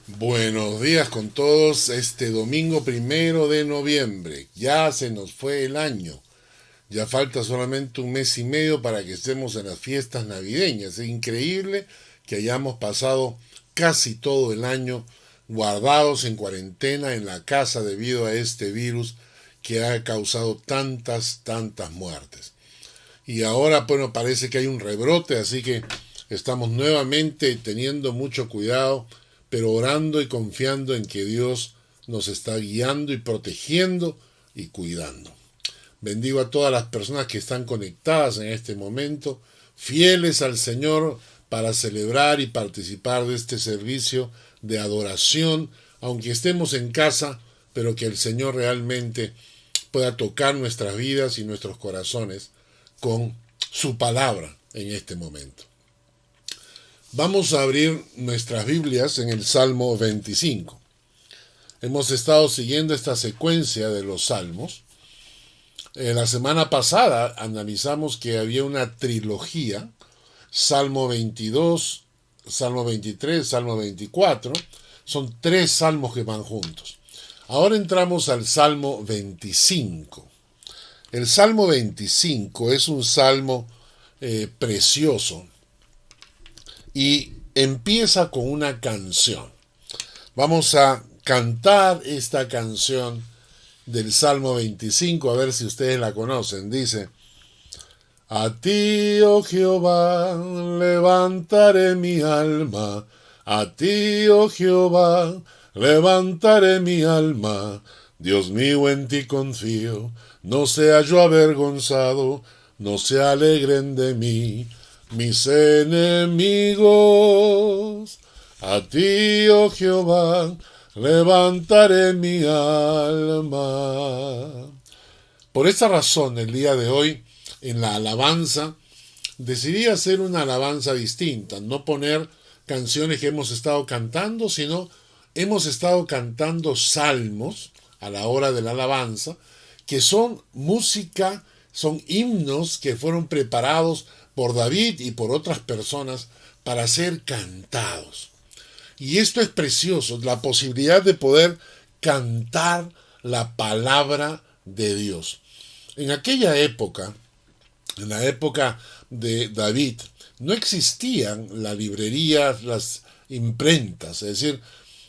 Buenos días con todos. Este domingo 1 de noviembre. Ya se nos fue el año. Ya falta solamente un mes y medio para que estemos en las fiestas navideñas. Es increíble que hayamos pasado casi todo el año guardados en cuarentena en la casa debido a este virus que ha causado tantas muertes. Y ahora, bueno, parece que hay un rebrote, así que estamos nuevamente teniendo mucho cuidado, pero orando y confiando en que Dios nos está guiando y protegiendo y cuidando. Bendigo a todas las personas que están conectadas en este momento, fieles al Señor para celebrar y participar de este servicio de adoración, aunque estemos en casa, pero que el Señor realmente pueda tocar nuestras vidas y nuestros corazones con su palabra en este momento. Vamos a abrir nuestras Biblias en el Salmo 25. Hemos estado siguiendo esta secuencia de los salmos. La semana pasada analizamos que había una trilogía, Salmo 22, Salmo 23, Salmo 24. Son 3 salmos que van juntos. Ahora entramos al Salmo 25. El Salmo 25 es un salmo precioso y empieza con una canción. Vamos a cantar esta canción del Salmo 25, a ver si ustedes la conocen. Dice: A ti, oh Jehová, levantaré mi alma. A ti, oh Jehová, levantaré mi alma. Dios mío, en ti confío. No sea yo avergonzado, no se alegren de mí mis enemigos. A ti, oh Jehová, levantaré mi alma. Por esta razón, el día de hoy, en la alabanza, decidí hacer una alabanza distinta, no poner canciones que hemos estado cantando, sino hemos estado cantando salmos a la hora de la alabanza, que son música, son himnos que fueron preparados por David y por otras personas para ser cantados. Y esto es precioso, la posibilidad de poder cantar la palabra de Dios. En aquella época, en la época de David, no existían las librerías, las imprentas, es decir,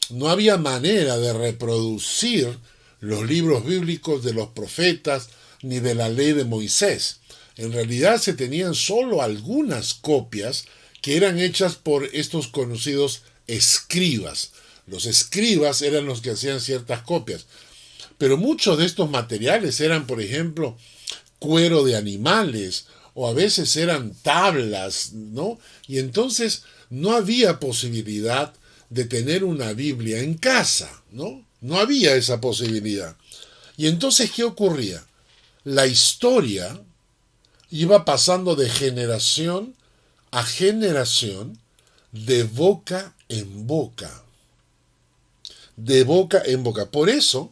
no había manera de reproducir los libros bíblicos de los profetas ni de la ley de Moisés. En realidad se tenían solo algunas copias que eran hechas por estos conocidos escribas. Los escribas eran los que hacían ciertas copias. Pero muchos de estos materiales eran, por ejemplo, cuero de animales o a veces eran tablas, ¿no? Y entonces no había posibilidad de tener una Biblia en casa, ¿no? No había esa posibilidad. Y entonces, ¿qué ocurría? La historia iba pasando de generación a generación, de boca en boca. De boca en boca. Por eso,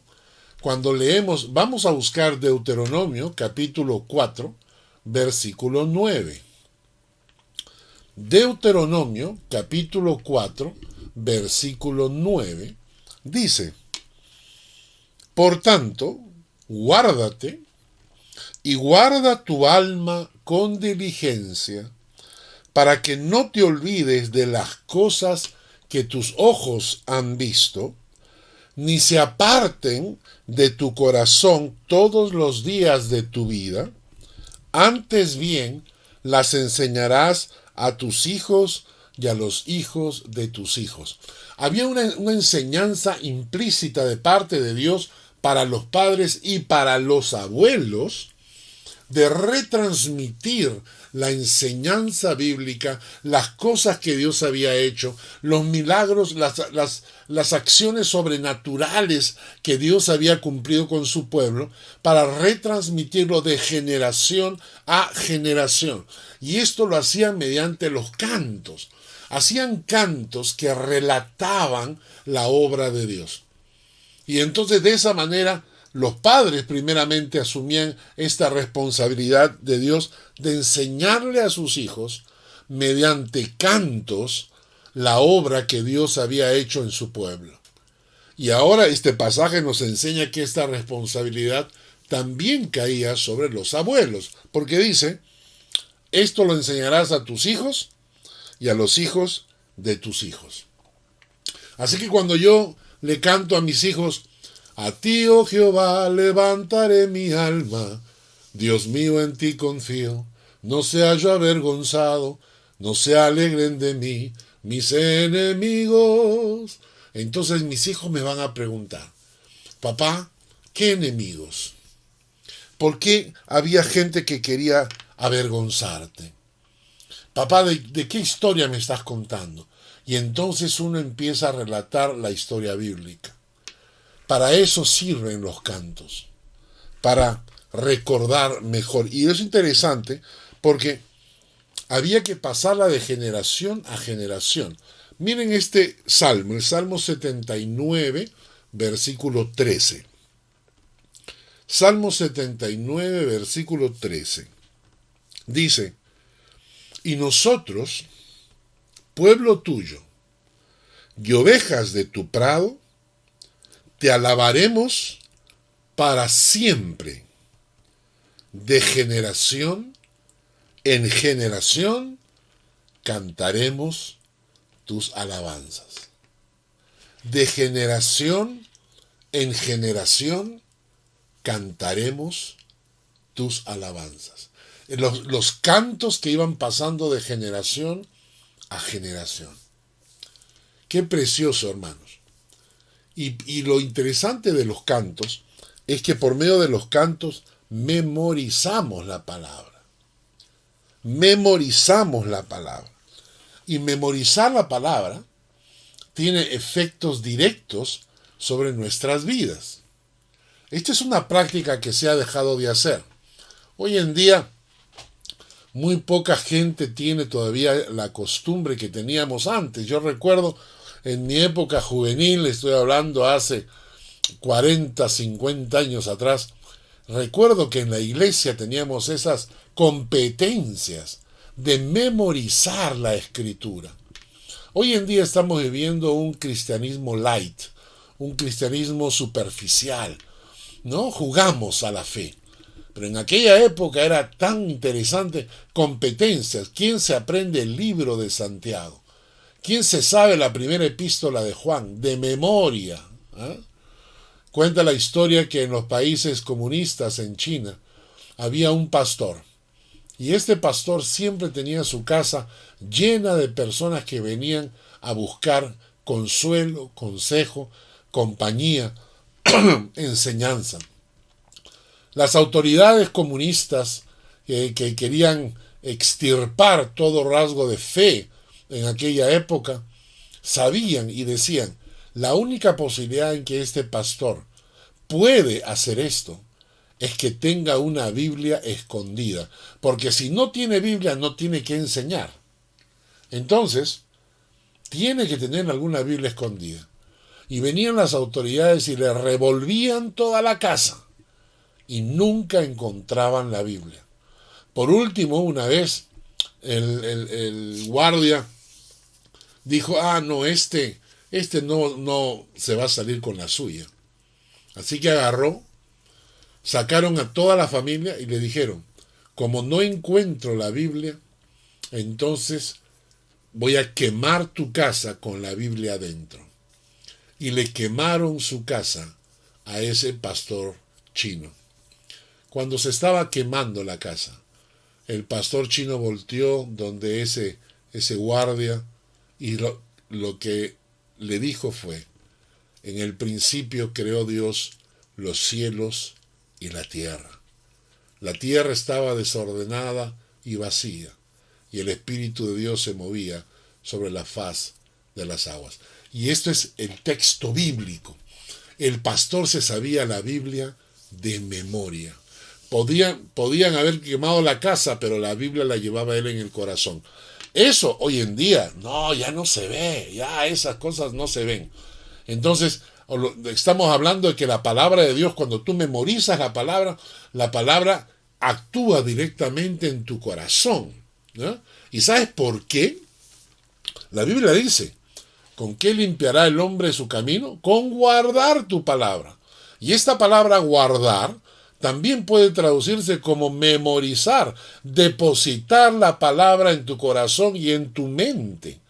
cuando leemos, vamos a buscar Deuteronomio capítulo 4, versículo 9. Deuteronomio capítulo 4, versículo 9, dice: Por tanto, guárdate y guarda tu alma con diligencia, para que no te olvides de las cosas que tus ojos han visto, ni se aparten de tu corazón todos los días de tu vida. Antes bien, las enseñarás a tus hijos y a los hijos de tus hijos. Había una enseñanza implícita de parte de Dios para los padres y para los abuelos de retransmitir la enseñanza bíblica, las cosas que Dios había hecho, los milagros, las acciones sobrenaturales que Dios había cumplido con su pueblo, para retransmitirlo de generación a generación. Y esto lo hacían mediante los cantos. Hacían cantos que relataban la obra de Dios. Y entonces de esa manera los padres primeramente asumían esta responsabilidad de Dios de enseñarle a sus hijos mediante cantos la obra que Dios había hecho en su pueblo. Y ahora este pasaje nos enseña que esta responsabilidad también caía sobre los abuelos, porque dice, esto lo enseñarás a tus hijos y a los hijos de tus hijos. Así que cuando yo le canto a mis hijos, a ti, oh Jehová, levantaré mi alma, Dios mío, en ti confío, no sea yo avergonzado, no se alegren de mí mis enemigos. Entonces mis hijos me van a preguntar, papá, ¿qué enemigos? ¿Por qué había gente que quería avergonzarte? Papá, ¿de qué historia me estás contando? Y entonces uno empieza a relatar la historia bíblica. Para eso sirven los cantos, para recordar mejor. Y es interesante porque había que pasarla de generación a generación. Miren este salmo, el Salmo 79, versículo 13. Salmo 79, versículo 13. Dice, y nosotros, pueblo tuyo, y ovejas de tu prado, te alabaremos para siempre, de generación en generación, cantaremos tus alabanzas. De generación en generación, cantaremos tus alabanzas. Los cantos que iban pasando de generación a generación. Qué precioso, hermanos. Y lo interesante de los cantos es que por medio de los cantos memorizamos la palabra. Memorizamos la palabra. Y memorizar la palabra tiene efectos directos sobre nuestras vidas. Esta es una práctica que se ha dejado de hacer. Hoy en día, muy poca gente tiene todavía la costumbre que teníamos antes. Yo recuerdo en mi época juvenil, estoy hablando hace 40, 50 años atrás, recuerdo que en la iglesia teníamos esas competencias de memorizar la escritura. Hoy en día estamos viviendo un cristianismo light, un cristianismo superficial, ¿no? Jugamos a la fe. Pero en aquella época era tan interesante, competencias. ¿Quién se aprende el libro de Santiago? ¿Quién se sabe la primera epístola de Juan? De memoria. ¿Eh? Cuenta la historia que en los países comunistas en China había un pastor. Y este pastor siempre tenía su casa llena de personas que venían a buscar consuelo, consejo, compañía, enseñanza. Las autoridades comunistas que querían extirpar todo rasgo de fe en aquella época, sabían y decían, la única posibilidad en que este pastor puede hacer esto es que tenga una Biblia escondida, porque si no tiene Biblia no tiene que enseñar. Entonces, tiene que tener alguna Biblia escondida. Y venían las autoridades y le revolvían toda la casa y nunca encontraban la Biblia. Por último, una vez, el guardia dijo, no, este no se va a salir con la suya. Así que agarró, sacaron a toda la familia y le dijeron, como no encuentro la Biblia, entonces voy a quemar tu casa con la Biblia adentro. Y le quemaron su casa a ese pastor chino. Cuando se estaba quemando la casa, el pastor chino volteó donde ese guardia y lo que le dijo fue, en el principio creó Dios los cielos y la tierra. La tierra estaba desordenada y vacía, y el Espíritu de Dios se movía sobre la faz de las aguas. Y esto es el texto bíblico. El pastor se sabía la Biblia de memoria. Podían haber quemado la casa, pero la Biblia la llevaba él en el corazón. Eso hoy en día, ya no se ve, ya esas cosas no se ven. Entonces, estamos hablando de que la palabra de Dios, cuando tú memorizas la palabra actúa directamente en tu corazón, ¿no? ¿Y sabes por qué? La Biblia dice, ¿con qué limpiará el hombre su camino? Con guardar tu palabra. Y esta palabra guardar también puede traducirse como memorizar, depositar la palabra en tu corazón y en tu mente.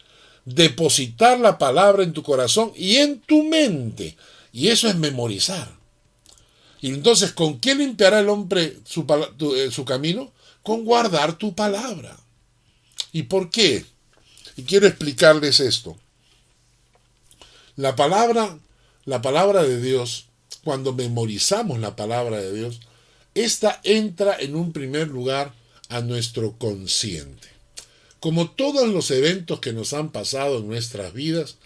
Depositar la palabra en tu corazón y en tu mente. Y eso es memorizar. Y entonces, ¿con qué limpiará el hombre su camino? Con guardar tu palabra. ¿Y por qué? Y quiero explicarles esto. La palabra de Dios, cuando memorizamos la palabra de Dios, esta entra en un primer lugar a nuestro consciente. Como todos los eventos que nos han pasado en nuestras vidas,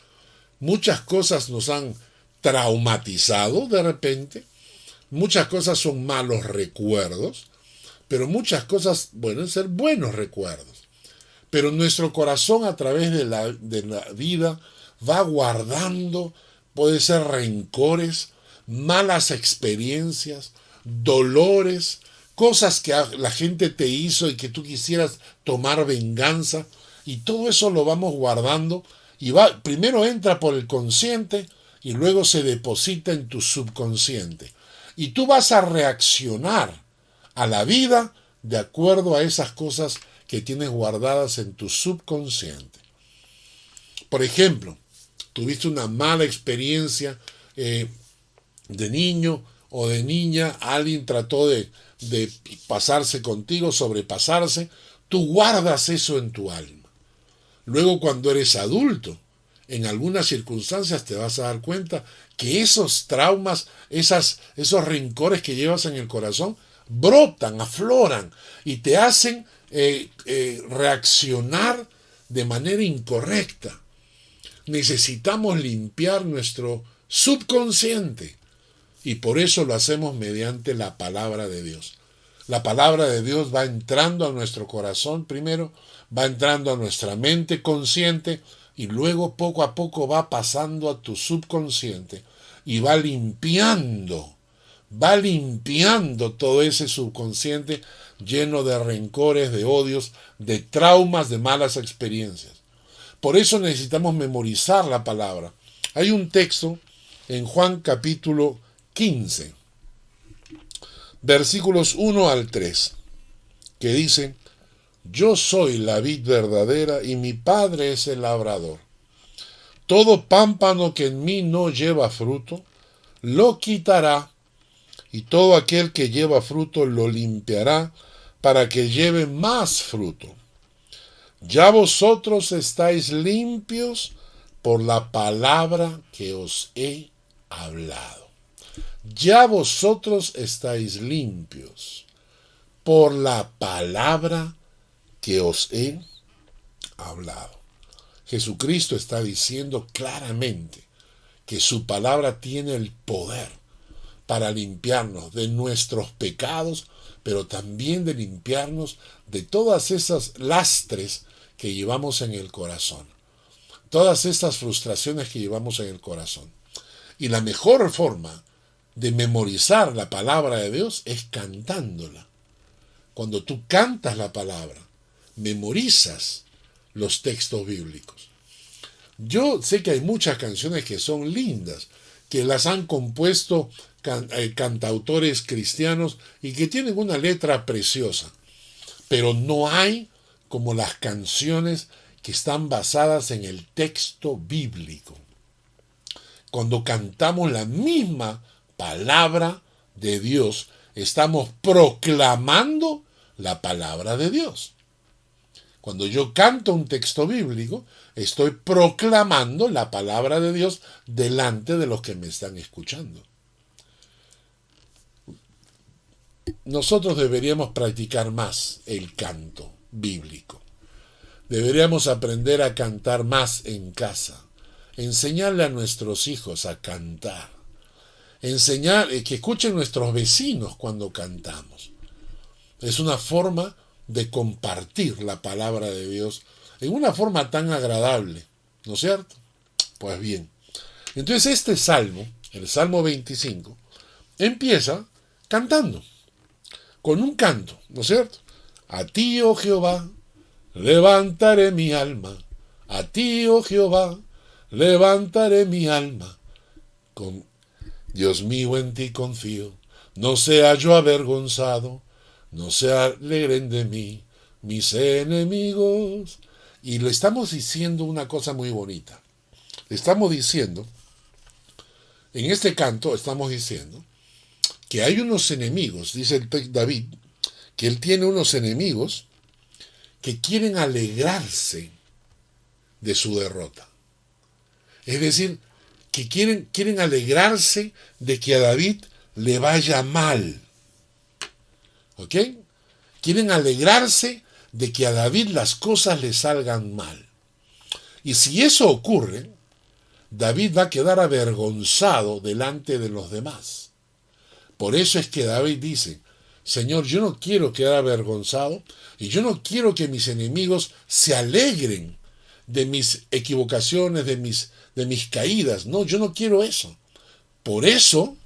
muchas cosas nos han traumatizado de repente, muchas cosas son malos recuerdos, pero muchas cosas pueden ser buenos recuerdos. Pero nuestro corazón a través de la vida va guardando, puede ser rencores, malas experiencias, dolores, cosas que la gente te hizo y que tú quisieras tomar venganza, y todo eso lo vamos guardando y primero entra por el consciente y luego se deposita en tu subconsciente. Y tú vas a reaccionar a la vida de acuerdo a esas cosas que tienes guardadas en tu subconsciente. Por ejemplo, tuviste una mala experiencia de niño o de niña, alguien trató de pasarse contigo, sobrepasarse, tú guardas eso en tu alma. Luego, cuando eres adulto, en algunas circunstancias te vas a dar cuenta que esos traumas, esos rencores que llevas en el corazón, brotan, afloran y te hacen reaccionar de manera incorrecta. Necesitamos limpiar nuestro subconsciente y por eso lo hacemos mediante la palabra de Dios. La palabra de Dios va entrando a nuestro corazón primero, va entrando a nuestra mente consciente y luego poco a poco va pasando a tu subconsciente y va limpiando todo ese subconsciente lleno de rencores, de odios, de traumas, de malas experiencias. Por eso necesitamos memorizar la palabra. Hay un texto en Juan capítulo 15, versículos 1 al 3, que dice: yo soy la vid verdadera y mi Padre es el labrador. Todo pámpano que en mí no lleva fruto, lo quitará, y todo aquel que lleva fruto lo limpiará, para que lleve más fruto. Ya vosotros estáis limpios por la palabra que os he hablado. Ya vosotros estáis limpios por la palabra que os he hablado. Jesucristo está diciendo claramente que su palabra tiene el poder para limpiarnos de nuestros pecados, pero también de limpiarnos de todas esas lastres que llevamos en el corazón, todas estas frustraciones que llevamos en el corazón. Y la mejor forma de memorizar la palabra de Dios es cantándola. Cuando tú cantas la palabra, memorizas los textos bíblicos. Yo sé que hay muchas canciones que son lindas, que las han compuesto cantautores cristianos y que tienen una letra preciosa, pero no hay como las canciones que están basadas en el texto bíblico. Cuando cantamos la misma palabra de Dios, estamos proclamando la palabra de Dios. Cuando yo canto un texto bíblico, estoy proclamando la palabra de Dios delante de los que me están escuchando. Nosotros deberíamos practicar más el canto bíblico. Deberíamos aprender a cantar más en casa. Enseñarle a nuestros hijos a cantar. Enseñar que escuchen nuestros vecinos cuando cantamos. Es una forma de compartir la palabra de Dios en una forma tan agradable, ¿no es cierto? Pues bien, entonces este salmo, el Salmo 25, empieza cantando, con un canto, ¿no es cierto? A ti, oh Jehová, levantaré mi alma, A ti, oh Jehová, levantaré mi alma. Dios mío, en ti confío. No sea yo avergonzado, no se alegren de mí mis enemigos. Y le estamos diciendo una cosa muy bonita. Le estamos diciendo, en este canto estamos diciendo que hay unos enemigos, dice el David, que él tiene unos enemigos que quieren alegrarse de su derrota. Es decir, que quieren alegrarse de que a David le vaya mal. ¿Ok? Quieren alegrarse de que a David las cosas le salgan mal. Y si eso ocurre, David va a quedar avergonzado delante de los demás. Por eso es que David dice, Señor, yo no quiero quedar avergonzado y yo no quiero que mis enemigos se alegren de mis equivocaciones, de mis caídas. No, yo no quiero eso. Por eso,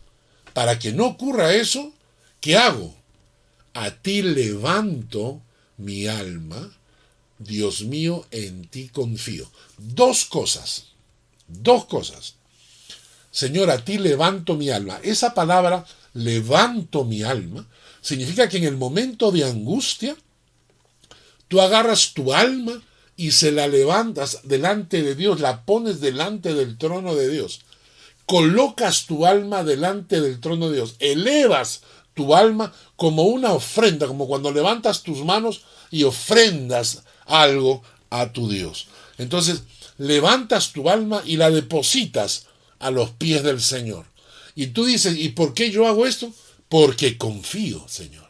para que no ocurra eso, ¿qué hago? A ti levanto mi alma, Dios mío, en ti confío. Dos cosas. Señor, a ti levanto mi alma. Esa palabra, levanto mi alma, significa que en el momento de angustia, tú agarras tu alma y se la levantas delante de Dios, la pones delante del trono de Dios. Colocas tu alma delante del trono de Dios. Elevas tu alma como una ofrenda, como cuando levantas tus manos y ofrendas algo a tu Dios. Entonces, levantas tu alma y la depositas a los pies del Señor. Y tú dices, ¿y por qué yo hago esto? Porque confío, Señor.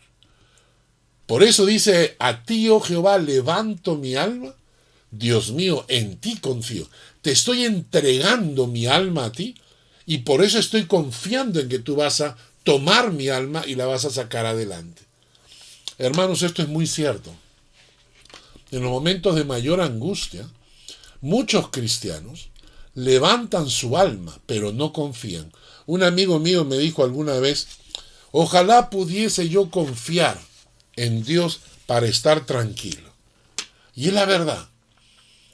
Por eso dice, a ti, oh Jehová, levanto mi alma. Dios mío, en ti confío. Te estoy entregando mi alma a ti y por eso estoy confiando en que tú vas a tomar mi alma y la vas a sacar adelante. Hermanos, esto es muy cierto. En los momentos de mayor angustia, muchos cristianos levantan su alma, pero no confían. Un amigo mío me dijo alguna vez, ojalá pudiese yo confiar en Dios para estar tranquilo. Y es la verdad.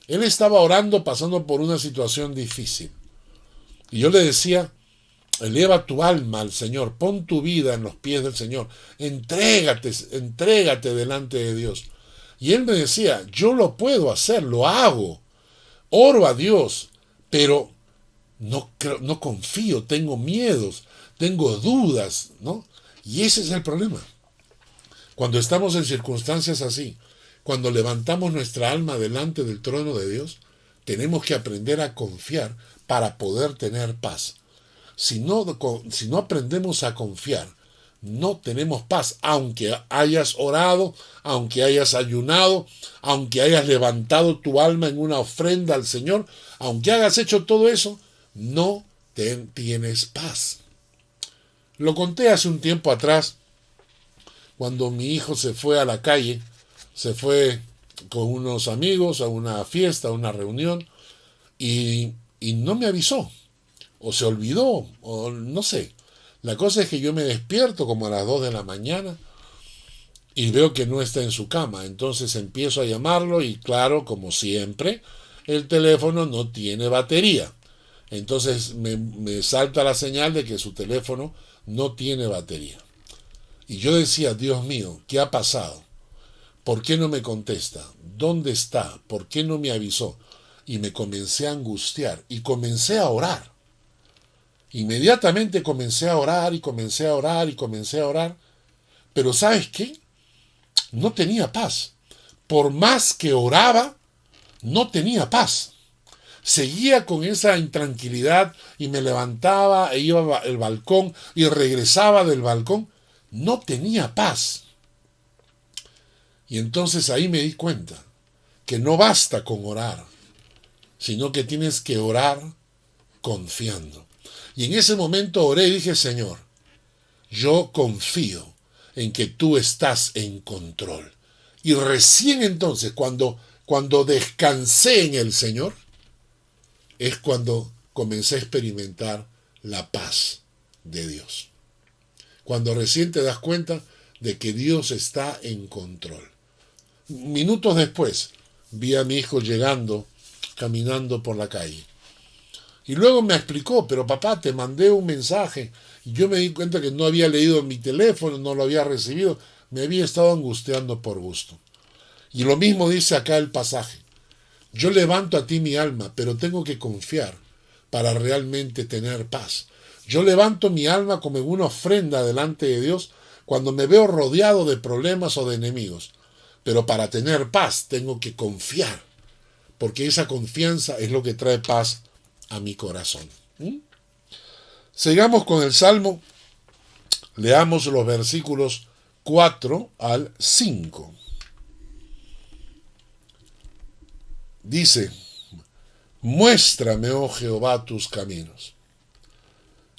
Él estaba orando pasando por una situación difícil. Y yo le decía, eleva tu alma al Señor, pon tu vida en los pies del Señor, entrégate delante de Dios. Y él me decía, yo lo puedo hacer, lo hago, oro a Dios, pero no confío, tengo miedos, tengo dudas, ¿no? Y ese es el problema. Cuando estamos en circunstancias así, cuando levantamos nuestra alma delante del trono de Dios, tenemos que aprender a confiar para poder tener paz. Si no aprendemos a confiar, no tenemos paz, aunque hayas orado, aunque hayas ayunado, aunque hayas levantado tu alma en una ofrenda al Señor, aunque hayas hecho todo eso, no tienes paz. Lo conté hace un tiempo atrás, cuando mi hijo se fue a la calle, se fue con unos amigos a una fiesta, a una reunión, y no me avisó, o se olvidó, o no sé. La cosa es que yo me despierto como a las 2 de la mañana y veo que no está en su cama. Entonces empiezo a llamarlo y claro, como siempre, el teléfono no tiene batería. Entonces me salta la señal de que su teléfono no tiene batería. Y yo decía, Dios mío, ¿qué ha pasado? ¿Por qué no me contesta? ¿Dónde está? ¿Por qué no me avisó? Y me comencé a angustiar y comencé a orar. Inmediatamente comencé a orar y comencé a orar y comencé a orar. Pero ¿sabes qué? No tenía paz. Por más que oraba, no tenía paz. Seguía con esa intranquilidad y me levantaba e iba al balcón y regresaba del balcón. No tenía paz. Y entonces ahí me di cuenta que no basta con orar, sino que tienes que orar confiando. Y en ese momento oré y dije, Señor, yo confío en que tú estás en control. Y recién entonces, cuando descansé en el Señor, es cuando comencé a experimentar la paz de Dios. Cuando recién te das cuenta de que Dios está en control. Minutos después, vi a mi hijo llegando caminando por la calle. Y luego me explicó, pero papá, te mandé un mensaje. Y yo me di cuenta que no había leído mi teléfono, no lo había recibido. Me había estado angustiando por gusto. Y lo mismo dice acá el pasaje. Yo levanto a ti mi alma, pero tengo que confiar para realmente tener paz. Yo levanto mi alma como en una ofrenda delante de Dios cuando me veo rodeado de problemas o de enemigos. Pero para tener paz tengo que confiar, porque esa confianza es lo que trae paz a mi corazón. Sigamos con el Salmo. Leamos los versículos 4 al 5. Dice: muéstrame, oh Jehová, tus caminos.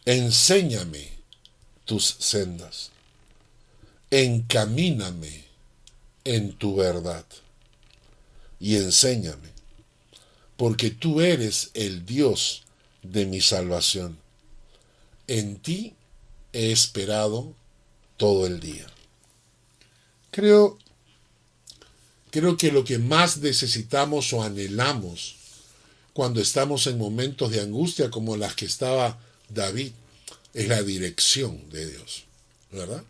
Enséñame tus sendas. Encamíname en tu verdad. Y enséñame, porque tú eres el Dios de mi salvación. En ti he esperado todo el día. Creo que lo que más necesitamos o anhelamos cuando estamos en momentos de angustia como las que estaba David es la dirección de Dios, ¿verdad?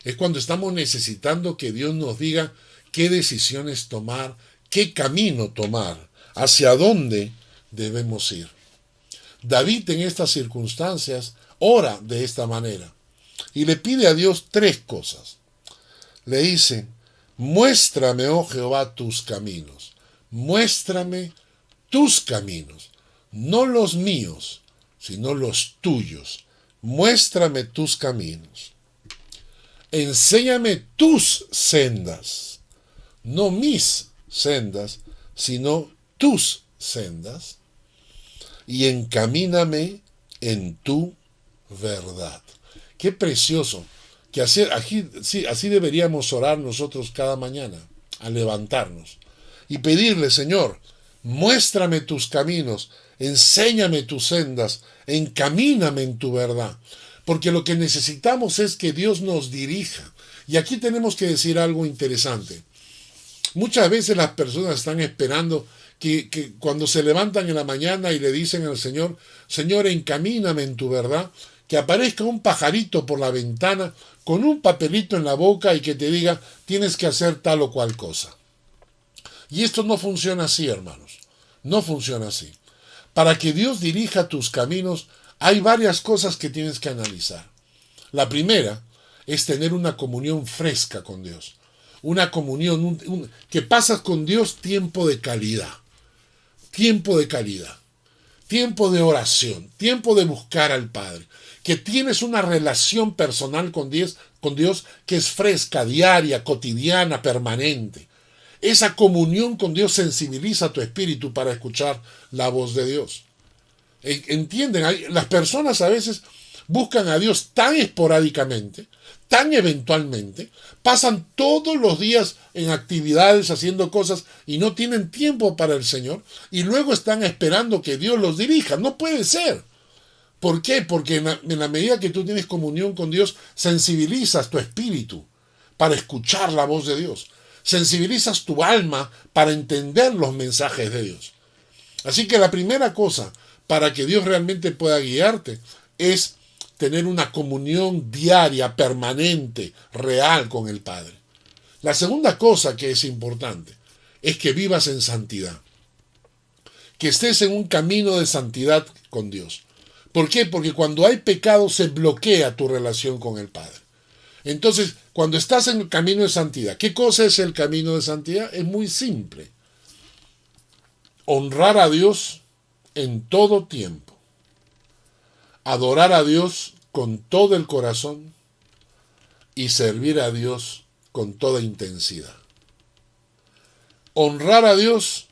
Es cuando estamos necesitando que Dios nos diga qué decisiones tomar, qué camino tomar, hacia dónde debemos ir. David en estas circunstancias ora de esta manera y le pide a Dios tres cosas. Le dice: muéstrame, oh Jehová, tus caminos. Muéstrame tus caminos, no los míos, sino los tuyos. Muéstrame tus caminos. Enséñame tus sendas, no mis sendas, sino tus sendas. Y encamíname en tu verdad. Qué precioso. Que así deberíamos orar nosotros cada mañana, al levantarnos. Y pedirle: Señor, muéstrame tus caminos, enséñame tus sendas, encamíname en tu verdad. Porque lo que necesitamos es que Dios nos dirija. Y aquí tenemos que decir algo interesante. Muchas veces las personas están esperando que cuando se levantan en la mañana y le dicen al Señor: Señor, encamíname en tu verdad, que aparezca un pajarito por la ventana con un papelito en la boca y que te diga: tienes que hacer tal o cual cosa. Y esto no funciona así, hermanos. No funciona así. Para que Dios dirija tus caminos, hay varias cosas que tienes que analizar. La primera es tener una comunión fresca con Dios. Una comunión que pasas con Dios tiempo de calidad. Tiempo de calidad. Tiempo de oración. Tiempo de buscar al Padre. Que tienes una relación personal con Dios que es fresca, diaria, cotidiana, permanente. Esa comunión con Dios sensibiliza tu espíritu para escuchar la voz de Dios. ¿Entienden? Las personas a veces buscan a Dios tan esporádicamente, tan eventualmente, pasan todos los días en actividades haciendo cosas y no tienen tiempo para el Señor y luego están esperando que Dios los dirija. No puede ser. ¿Por qué? Porque en la medida que tú tienes comunión con Dios, sensibilizas tu espíritu para escuchar la voz de Dios. Sensibilizas tu alma para entender los mensajes de Dios. Así que la primera cosa para que Dios realmente pueda guiarte es tener una comunión diaria, permanente, real con el Padre. La segunda cosa que es importante es que vivas en santidad. Que estés en un camino de santidad con Dios. ¿Por qué? Porque cuando hay pecado se bloquea tu relación con el Padre. Entonces, cuando estás en el camino de santidad, ¿qué cosa es el camino de santidad? Es muy simple. Honrar a Dios en todo tiempo. Adorar a Dios con todo el corazón y servir a Dios con toda intensidad. Honrar a Dios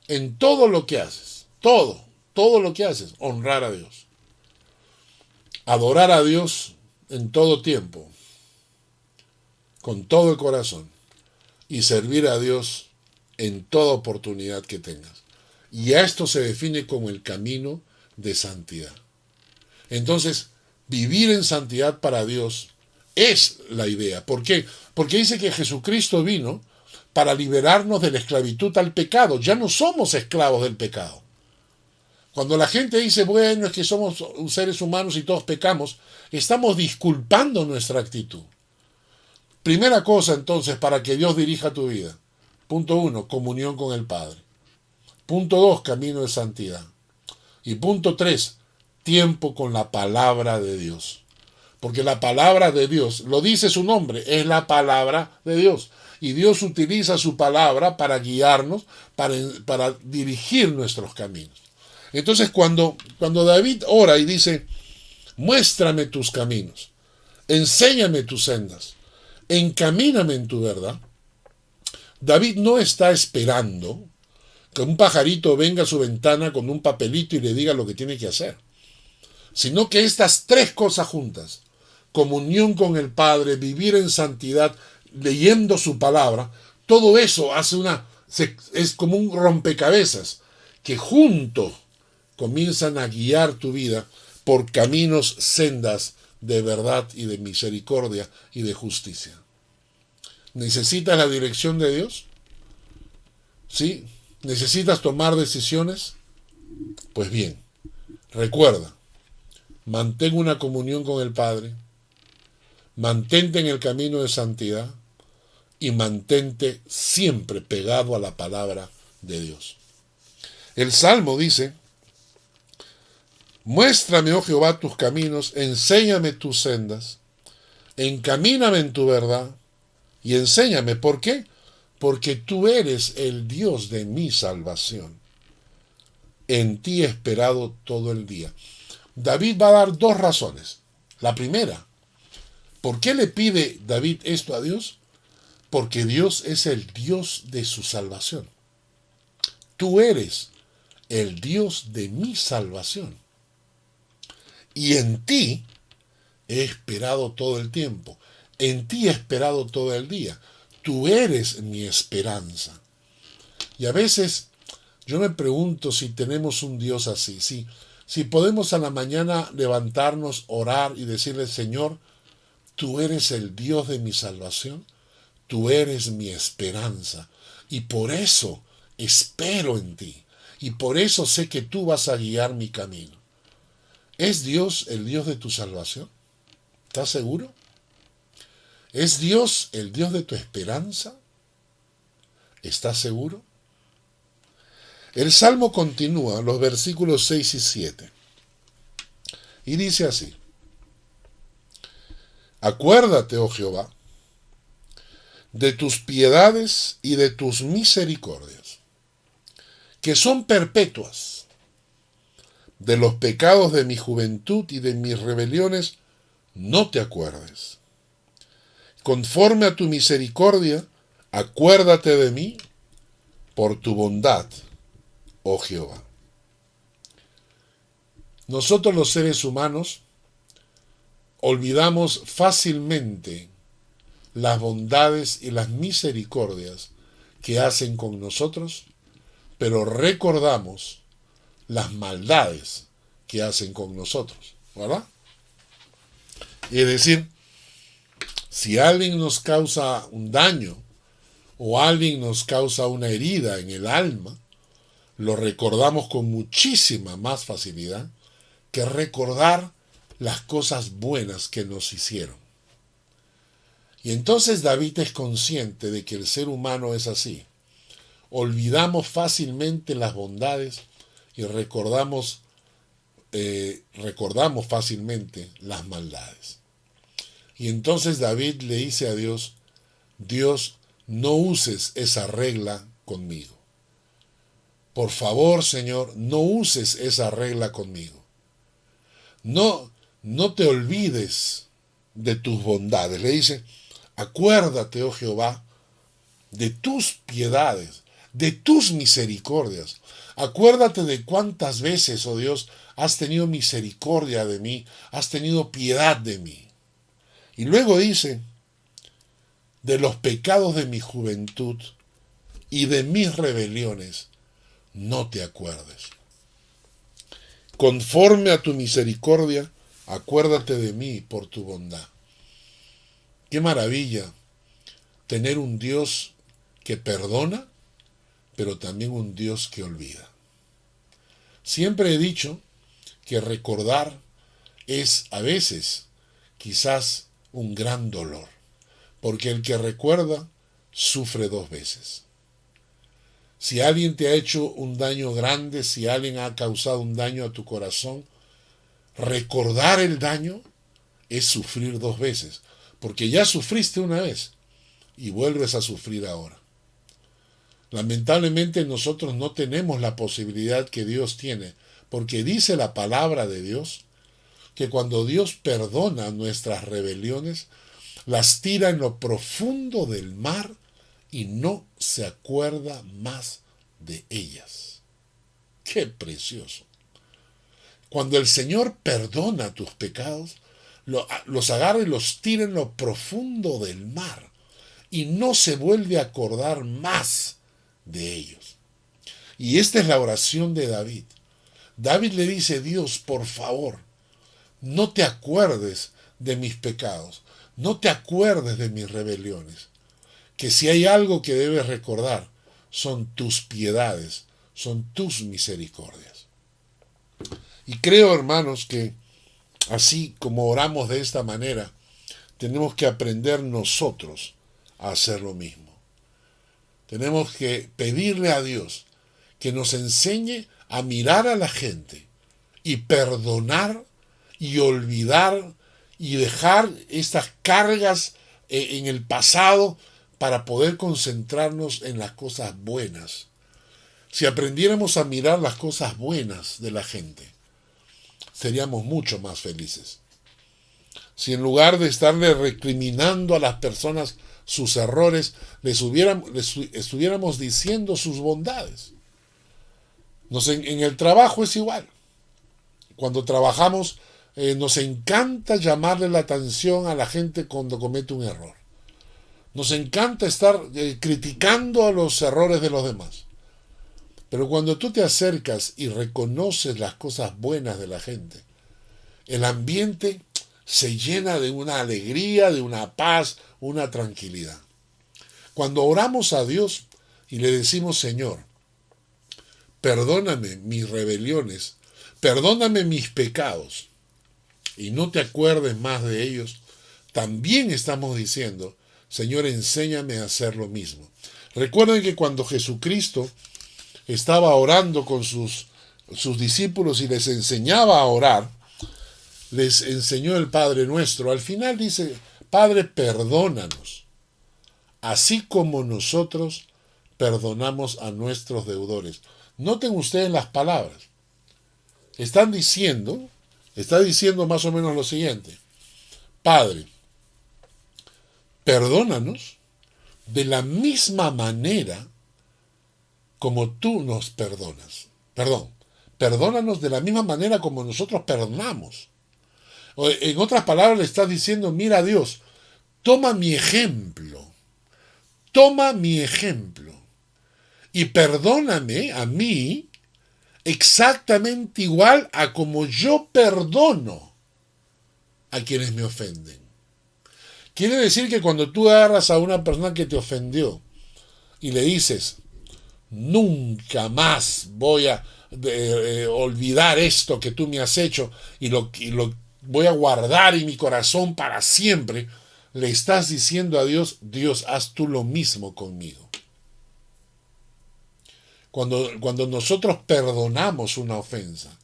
en todo lo que haces. Todo lo que haces, honrar a Dios. Adorar a Dios en todo tiempo, con todo el corazón, y servir a Dios en toda oportunidad que tengas. Y a esto se define como el camino de santidad. Entonces, vivir en santidad para Dios es la idea. ¿Por qué? Porque dice que Jesucristo vino para liberarnos de la esclavitud al pecado. Ya no somos esclavos del pecado. Cuando la gente dice, bueno, es que somos seres humanos y todos pecamos, estamos disculpando nuestra actitud. Primera cosa, entonces, para que Dios dirija tu vida. Punto 1, comunión con el Padre. Punto 2, camino de santidad. Y punto 3, tiempo con la palabra de Dios. Porque la palabra de Dios, lo dice su nombre, es la palabra de Dios. Y Dios utiliza su palabra para guiarnos, para dirigir nuestros caminos. Entonces cuando David ora y dice, muéstrame tus caminos, enséñame tus sendas, encamíname en tu verdad, David no está esperando que un pajarito venga a su ventana con un papelito y le diga lo que tiene que hacer, sino que estas tres cosas juntas, comunión con el Padre, vivir en santidad, leyendo su palabra, todo eso es como un rompecabezas que juntos comienzan a guiar tu vida por caminos, sendas de verdad y de misericordia y de justicia. ¿Necesitas la dirección de Dios? ¿Sí? ¿Necesitas tomar decisiones? Pues bien, recuerda, mantén una comunión con el Padre, mantente en el camino de santidad y mantente siempre pegado a la palabra de Dios. El Salmo dice, muéstrame, oh Jehová, tus caminos, enséñame tus sendas, encamíname en tu verdad y enséñame. ¿Por qué? Porque tú eres el Dios de mi salvación. En ti he esperado todo el día. David va a dar dos razones. La primera, ¿por qué le pide David esto a Dios? Porque Dios es el Dios de su salvación. Tú eres el Dios de mi salvación. Y en ti he esperado todo el tiempo. En ti he esperado todo el día. Tú eres mi esperanza. Y a veces yo me pregunto si tenemos un Dios así. Si podemos a la mañana levantarnos, orar y decirle, Señor, tú eres el Dios de mi salvación. Tú eres mi esperanza. Y por eso espero en ti. Y por eso sé que tú vas a guiar mi camino. ¿Es Dios el Dios de tu salvación? ¿Estás seguro? ¿Es Dios el Dios de tu esperanza? ¿Estás seguro? El Salmo continúa, los versículos 6 y 7. Y dice así, acuérdate, oh Jehová, de tus piedades y de tus misericordias, que son perpetuas. De los pecados de mi juventud y de mis rebeliones, no te acuerdes. Conforme a tu misericordia, acuérdate de mí por tu bondad, oh Jehová. Nosotros los seres humanos olvidamos fácilmente las bondades y las misericordias que hacen con nosotros, pero recordamos las maldades que hacen con nosotros, ¿verdad? Es decir, si alguien nos causa un daño o alguien nos causa una herida en el alma, lo recordamos con muchísima más facilidad que recordar las cosas buenas que nos hicieron. Y entonces David es consciente de que el ser humano es así. Olvidamos fácilmente las bondades y recordamos fácilmente las maldades. Y entonces David le dice a Dios, Dios, no uses esa regla conmigo. Por favor, Señor, no uses esa regla conmigo. No te olvides de tus bondades. Le dice, acuérdate, oh Jehová, de tus piedades, de tus misericordias. Acuérdate de cuántas veces, oh Dios, has tenido misericordia de mí, has tenido piedad de mí. Y luego dice, de los pecados de mi juventud y de mis rebeliones, no te acuerdes. Conforme a tu misericordia, acuérdate de mí por tu bondad. Qué maravilla tener un Dios que perdona, pero también un Dios que olvida. Siempre he dicho que recordar es a veces quizás un gran dolor, porque el que recuerda sufre dos veces. Si alguien te ha hecho un daño grande, si alguien ha causado un daño a tu corazón, recordar el daño es sufrir dos veces, porque ya sufriste una vez y vuelves a sufrir ahora. Lamentablemente nosotros no tenemos la posibilidad que Dios tiene, porque dice la palabra de Dios que cuando Dios perdona nuestras rebeliones, las tira en lo profundo del mar y no se acuerda más de ellas. ¡Qué precioso! Cuando el Señor perdona tus pecados, los agarra y los tira en lo profundo del mar y no se vuelve a acordar más de ellos. Y esta es la oración de David. David le dice: Dios, por favor, no te acuerdes de mis pecados, no te acuerdes de mis rebeliones, que si hay algo que debes recordar son tus piedades, son tus misericordias. Y creo, hermanos, que así como oramos de esta manera, tenemos que aprender nosotros a hacer lo mismo. Tenemos que pedirle a Dios que nos enseñe a mirar a la gente y perdonar y olvidar y dejar estas cargas en el pasado para poder concentrarnos en las cosas buenas. Si aprendiéramos a mirar las cosas buenas de la gente, seríamos mucho más felices. Si en lugar de estarle recriminando a las personas sus errores, les estuviéramos diciendo sus bondades. En el trabajo es igual. Cuando trabajamos, nos encanta llamarle la atención a la gente cuando comete un error. Nos encanta estar criticando a los errores de los demás. Pero cuando tú te acercas y reconoces las cosas buenas de la gente, el ambiente se llena de una alegría, de una paz, una tranquilidad. Cuando oramos a Dios y le decimos: Señor, perdóname mis rebeliones, perdóname mis pecados, y no te acuerdes más de ellos, también estamos diciendo: Señor, enséñame a hacer lo mismo. Recuerden que cuando Jesucristo estaba orando con sus discípulos y les enseñaba a orar, les enseñó el Padre Nuestro. Al final dice: Padre, perdónanos, así como nosotros perdonamos a nuestros deudores. Noten ustedes las palabras. Está diciendo más o menos lo siguiente: Padre, perdónanos de la misma manera como tú nos perdonas. Perdónanos de la misma manera como nosotros perdonamos. En otras palabras, le está diciendo: mira, Dios, toma mi ejemplo y perdóname a mí exactamente igual a como yo perdono a quienes me ofenden. Quiere decir que cuando tú agarras a una persona que te ofendió y le dices: nunca más voy a olvidar esto que tú me has hecho y lo voy a guardar en mi corazón para siempre, le estás diciendo a Dios: Dios, haz tú lo mismo conmigo. Cuando nosotros perdonamos una ofensa,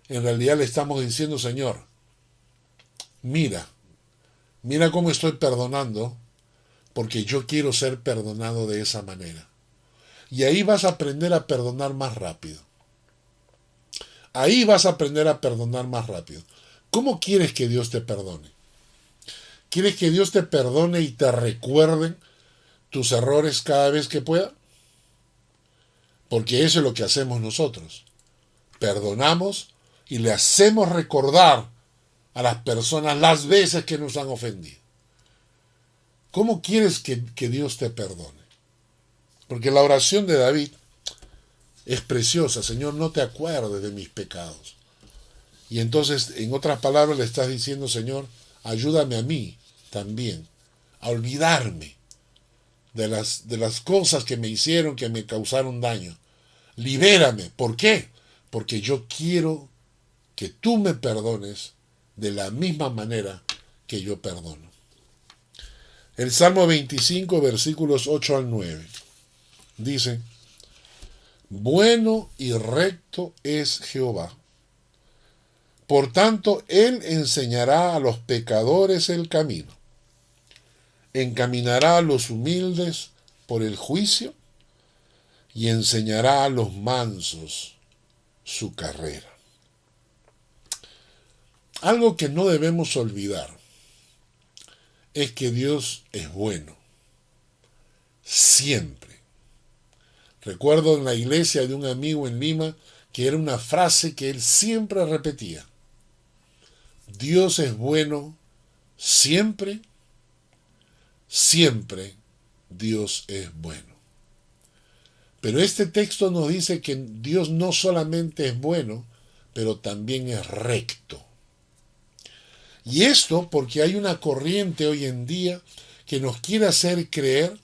en realidad le estamos diciendo: Señor, mira cómo estoy perdonando, porque yo quiero ser perdonado de esa manera. Y ahí vas a aprender a perdonar más rápido. ¿Cómo quieres que Dios te perdone? ¿Quieres que Dios te perdone y te recuerde tus errores cada vez que pueda? Porque eso es lo que hacemos nosotros. Perdonamos y le hacemos recordar a las personas las veces que nos han ofendido. ¿Cómo quieres que Dios te perdone? Porque la oración de David es preciosa: Señor, no te acuerdes de mis pecados. Y entonces, en otras palabras, le estás diciendo: Señor, ayúdame a mí también a olvidarme de las cosas que me hicieron, que me causaron daño. Libérame. ¿Por qué? Porque yo quiero que tú me perdones de la misma manera que yo perdono. El Salmo 25, versículos 8 al 9, dice: bueno y recto es Jehová. Por tanto, él enseñará a los pecadores el camino. Encaminará a los humildes por el juicio y enseñará a los mansos su carrera. Algo que no debemos olvidar es que Dios es bueno, siempre. Recuerdo en la iglesia de un amigo en Lima que era una frase que él siempre repetía: Dios es bueno siempre, siempre Dios es bueno. Pero este texto nos dice que Dios no solamente es bueno, pero también es recto. Y esto porque hay una corriente hoy en día que nos quiere hacer creer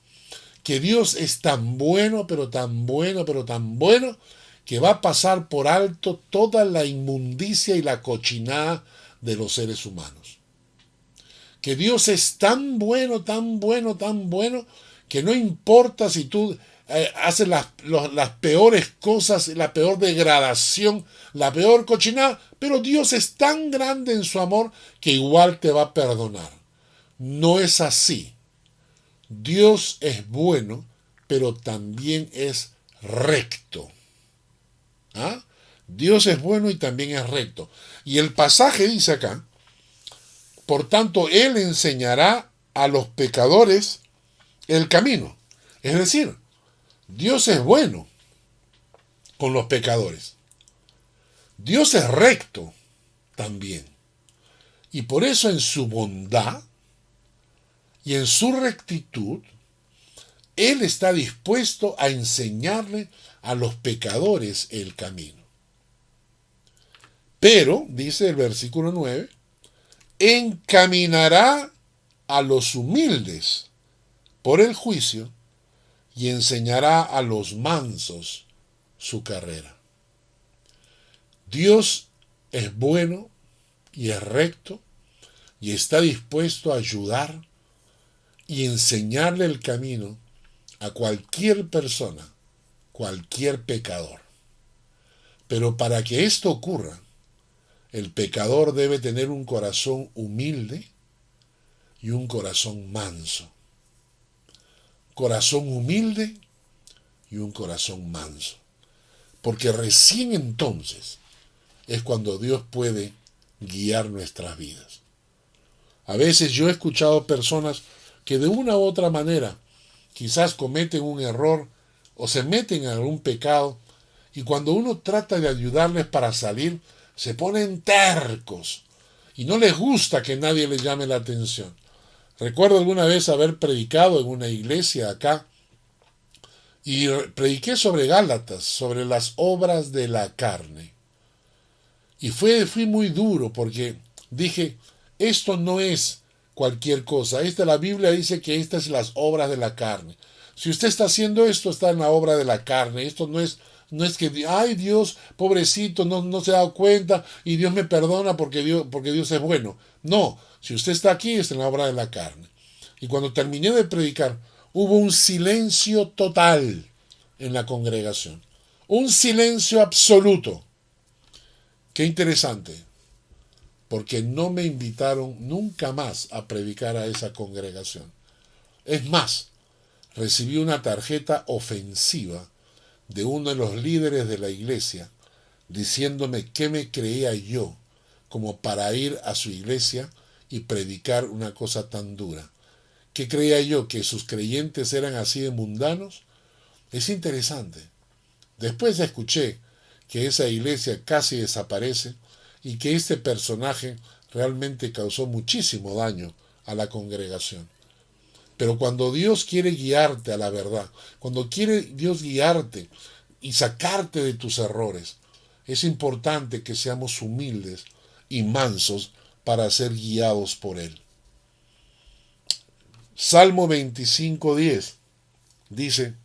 que Dios es tan bueno, pero tan bueno, pero tan bueno, que va a pasar por alto toda la inmundicia y la cochinada de los seres humanos. Que Dios es tan bueno, tan bueno, tan bueno, que no importa si tú haces las peores cosas, la peor degradación, la peor cochinada, pero Dios es tan grande en su amor que igual te va a perdonar. No es así. Dios es bueno, pero también es recto. ¿Ah? Dios es bueno y también es recto. Y el pasaje dice acá: por tanto, él enseñará a los pecadores el camino. Es decir, Dios es bueno con los pecadores. Dios es recto también. Y por eso en su bondad y en su rectitud, Él está dispuesto a enseñarle a los pecadores el camino. Pero, dice el versículo 9, encaminará a los humildes por el juicio y enseñará a los mansos su carrera. Dios es bueno y es recto y está dispuesto a ayudar y enseñarle el camino a cualquier persona, cualquier pecador. Pero para que esto ocurra, el pecador debe tener un corazón humilde y un corazón manso. Corazón humilde y un corazón manso. Porque recién entonces es cuando Dios puede guiar nuestras vidas. A veces yo he escuchado personas que de una u otra manera quizás cometen un error o se meten en algún pecado, y cuando uno trata de ayudarles para salir, se ponen tercos y no les gusta que nadie les llame la atención. Recuerdo alguna vez haber predicado en una iglesia acá y prediqué sobre Gálatas, sobre las obras de la carne. Y fui muy duro porque dije, esto no es cualquier cosa. La Biblia dice que estas son las obras de la carne. Si usted está haciendo esto, está en la obra de la carne. Esto no es que, ay Dios, pobrecito, no se ha dado cuenta y Dios me perdona porque Dios es bueno. No, si usted está aquí, está en la obra de la carne. Y cuando terminé de predicar, hubo un silencio total en la congregación. Un silencio absoluto. Qué interesante, porque no me invitaron nunca más a predicar a esa congregación. Es más, recibí una tarjeta ofensiva de uno de los líderes de la iglesia diciéndome qué me creía yo como para ir a su iglesia y predicar una cosa tan dura. ¿Qué creía yo? ¿Que sus creyentes eran así de mundanos? Es interesante. Después escuché que esa iglesia casi desaparece y que este personaje realmente causó muchísimo daño a la congregación. Pero cuando Dios quiere guiarte a la verdad, cuando quiere Dios guiarte y sacarte de tus errores, es importante que seamos humildes y mansos para ser guiados por Él. Salmo 25:10 dice: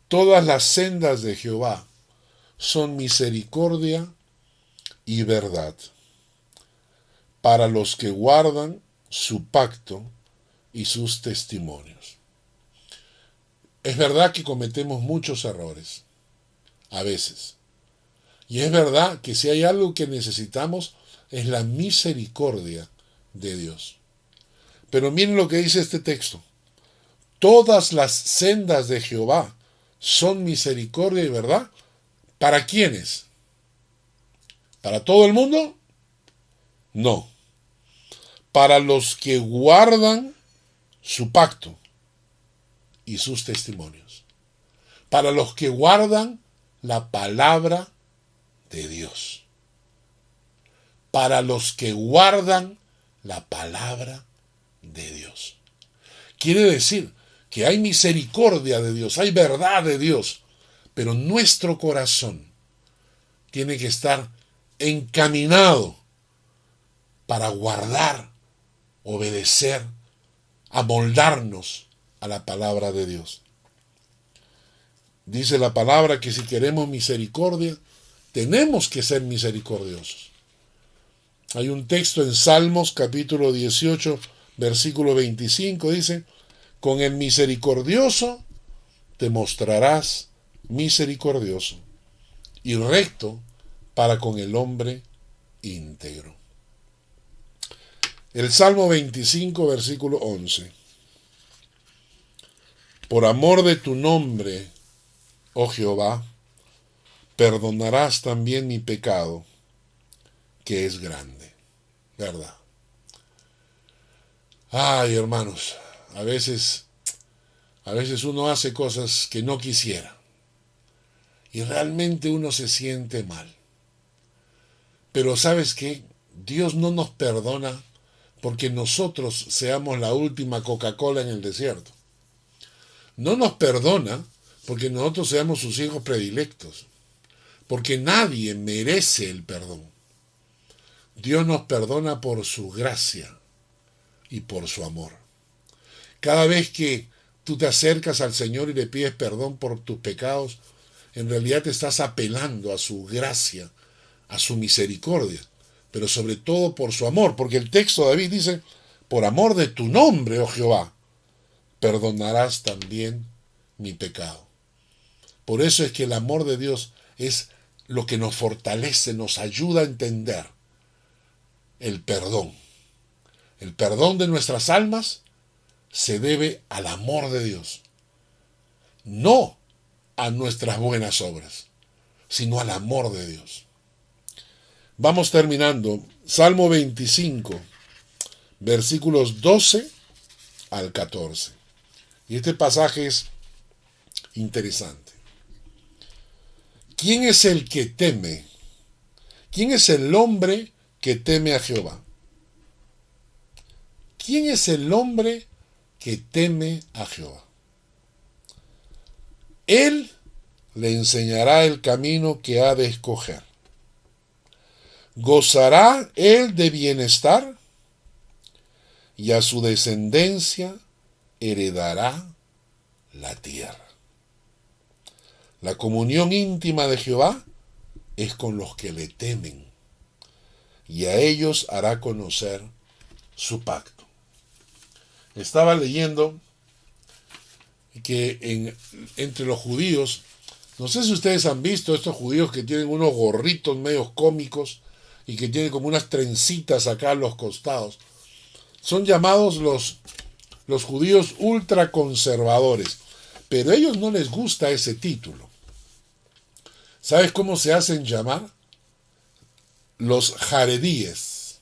todas las sendas de Jehová son misericordia y verdad para los que guardan su pacto y sus testimonios. Es verdad que cometemos muchos errores, a veces. Y es verdad que si hay algo que necesitamos es la misericordia de Dios. Pero miren lo que dice este texto. Todas las sendas de Jehová son misericordia y verdad. ¿Para quiénes? ¿Para todo el mundo? No. Para los que guardan su pacto y sus testimonios. Para los que guardan la palabra de Dios. Para los que guardan la palabra de Dios. Quiere decir que hay misericordia de Dios, hay verdad de Dios, pero nuestro corazón tiene que estar encaminado para guardar, obedecer, amoldarnos a la palabra de Dios. Dice la palabra que si queremos misericordia, tenemos que ser misericordiosos. Hay un texto en Salmos capítulo 18, versículo 25, dice: con el misericordioso te mostrarás misericordioso y recto para con el hombre íntegro. El Salmo 25, versículo 11. Por amor de tu nombre, oh Jehová, perdonarás también mi pecado, que es grande. ¿Verdad? Ay, hermanos, a veces uno hace cosas que no quisiera y realmente uno se siente mal. Pero ¿sabes qué? Dios no nos perdona porque nosotros seamos la última Coca-Cola en el desierto. No nos perdona porque nosotros seamos sus hijos predilectos, porque nadie merece el perdón. Dios nos perdona por su gracia y por su amor. Cada vez que tú te acercas al Señor y le pides perdón por tus pecados, en realidad te estás apelando a su gracia, a su misericordia, pero sobre todo por su amor, porque el texto de David dice: por amor de tu nombre, oh Jehová, perdonarás también mi pecado. Por eso es que el amor de Dios es lo que nos fortalece, nos ayuda a entender el perdón. El perdón de nuestras almas se debe al amor de Dios, no a nuestras buenas obras, sino al amor de Dios. Vamos terminando. Salmo 25, versículos 12 al 14. Y este pasaje es interesante. ¿Quién es el que teme? ¿Quién es el hombre que teme a Jehová? ¿Quién es el hombre que teme a Jehová? Él le enseñará el camino que ha de escoger. Gozará él de bienestar y a su descendencia heredará la tierra. La comunión íntima de Jehová es con los que le temen, y a ellos hará conocer su pacto. Estaba leyendo que entre los judíos, no sé si ustedes han visto estos judíos que tienen unos gorritos medios cómicos y que tienen como unas trencitas acá a los costados. Son llamados los judíos ultraconservadores, pero a ellos no les gusta ese título. ¿Sabes cómo se hacen llamar? Los jaredíes.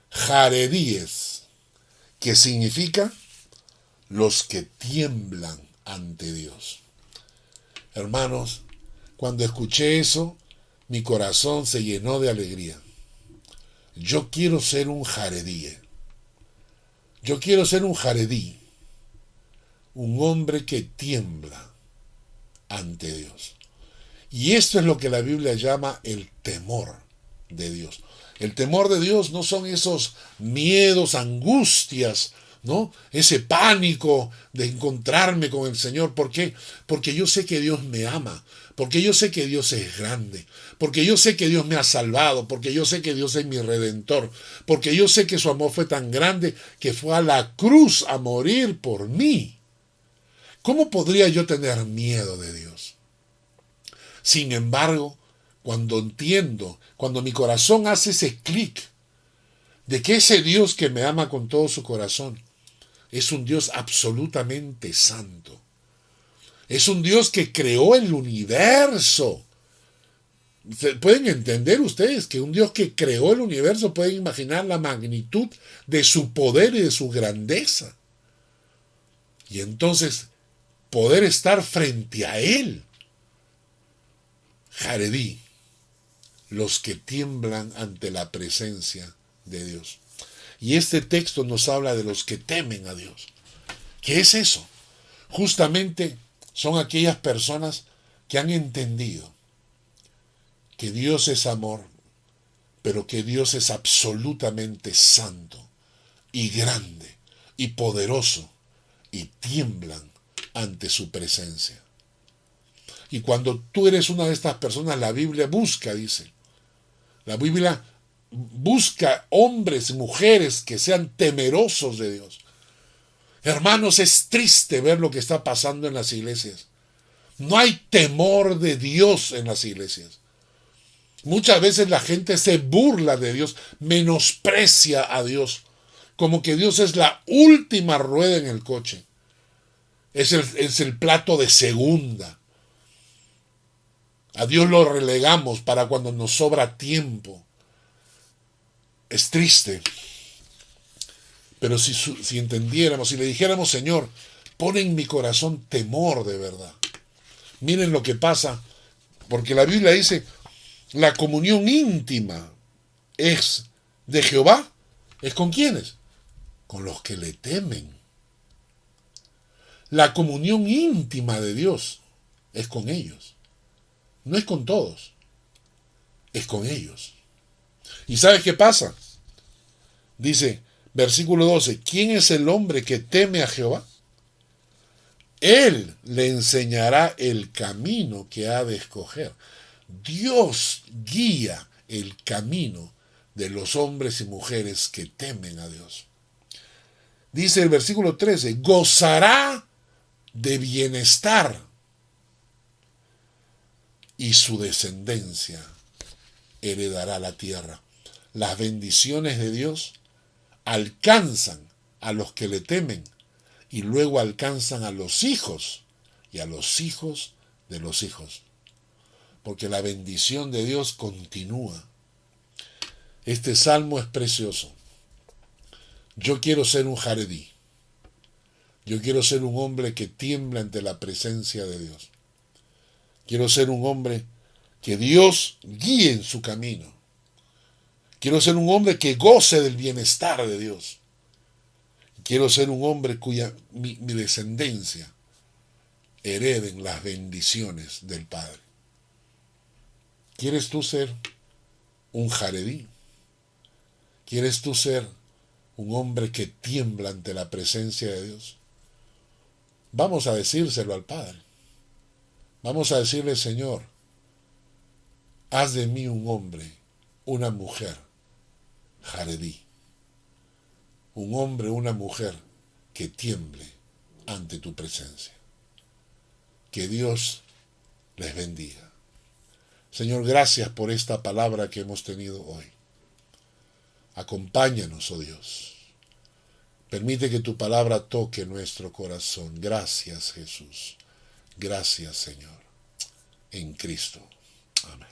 Jaredíes, que significa los que tiemblan ante Dios. Hermanos, cuando escuché eso, mi corazón se llenó de alegría. Yo quiero ser un jaredí. Yo quiero ser un jaredí, un hombre que tiembla ante Dios. Y esto es lo que la Biblia llama el temor de Dios. El temor de Dios no son esos miedos, angustias, ¿no? Ese pánico de encontrarme con el Señor. ¿Por qué? Porque yo sé que Dios me ama, porque yo sé que Dios es grande, porque yo sé que Dios me ha salvado, porque yo sé que Dios es mi redentor, porque yo sé que su amor fue tan grande que fue a la cruz a morir por mí. ¿Cómo podría yo tener miedo de Dios? Sin embargo, cuando entiendo, cuando mi corazón hace ese clic de que ese Dios que me ama con todo su corazón es un Dios absolutamente santo, es un Dios que creó el universo. ¿Pueden entender ustedes que un Dios que creó el universo, pueden imaginar la magnitud de su poder y de su grandeza? Y entonces poder estar frente a Él. Jaredí, los que tiemblan ante la presencia de Dios. Y este texto nos habla de los que temen a Dios. ¿Qué es eso? Justamente son aquellas personas que han entendido que Dios es amor, pero que Dios es absolutamente santo y grande y poderoso, y tiemblan ante su presencia. Y cuando tú eres una de estas personas, la Biblia busca, dice, la Biblia busca hombres y mujeres que sean temerosos de Dios. Hermanos, es triste ver lo que está pasando en las iglesias. No hay temor de Dios en las iglesias. Muchas veces la gente se burla de Dios, menosprecia a Dios, como que Dios es la última rueda en el coche. Es el plato de segunda. A Dios lo relegamos para cuando nos sobra tiempo. Es triste. Pero si entendiéramos, si le dijéramos, Señor, pon en mi corazón temor de verdad. Miren lo que pasa, porque la Biblia dice, la comunión íntima es de Jehová. ¿Es con quiénes? Con los que le temen. La comunión íntima de Dios es con ellos. No es con todos, es con ellos. ¿Y sabes qué pasa? Dice, versículo 12, ¿quién es el hombre que teme a Jehová? Él le enseñará el camino que ha de escoger. Dios guía el camino de los hombres y mujeres que temen a Dios. Dice el versículo 13, gozará de bienestar y su descendencia heredará la tierra. Las bendiciones de Dios alcanzan a los que le temen y luego alcanzan a los hijos y a los hijos de los hijos. Porque la bendición de Dios continúa. Este salmo es precioso. Yo quiero ser un jaredí. Yo quiero ser un hombre que tiembla ante la presencia de Dios. Quiero ser un hombre que Dios guíe en su camino. Quiero ser un hombre que goce del bienestar de Dios. Quiero ser un hombre cuya mi descendencia hereden las bendiciones del Padre. ¿Quieres tú ser un jaredí? ¿Quieres tú ser un hombre que tiembla ante la presencia de Dios? Vamos a decírselo al Padre. Vamos a decirle, Señor, haz de mí un hombre, una mujer, jaredí. Un hombre, una mujer que tiemble ante tu presencia. Que Dios les bendiga. Señor, gracias por esta palabra que hemos tenido hoy. Acompáñanos, oh Dios. Permite que tu palabra toque nuestro corazón. Gracias, Jesús. Gracias, Señor. En Cristo. Amén.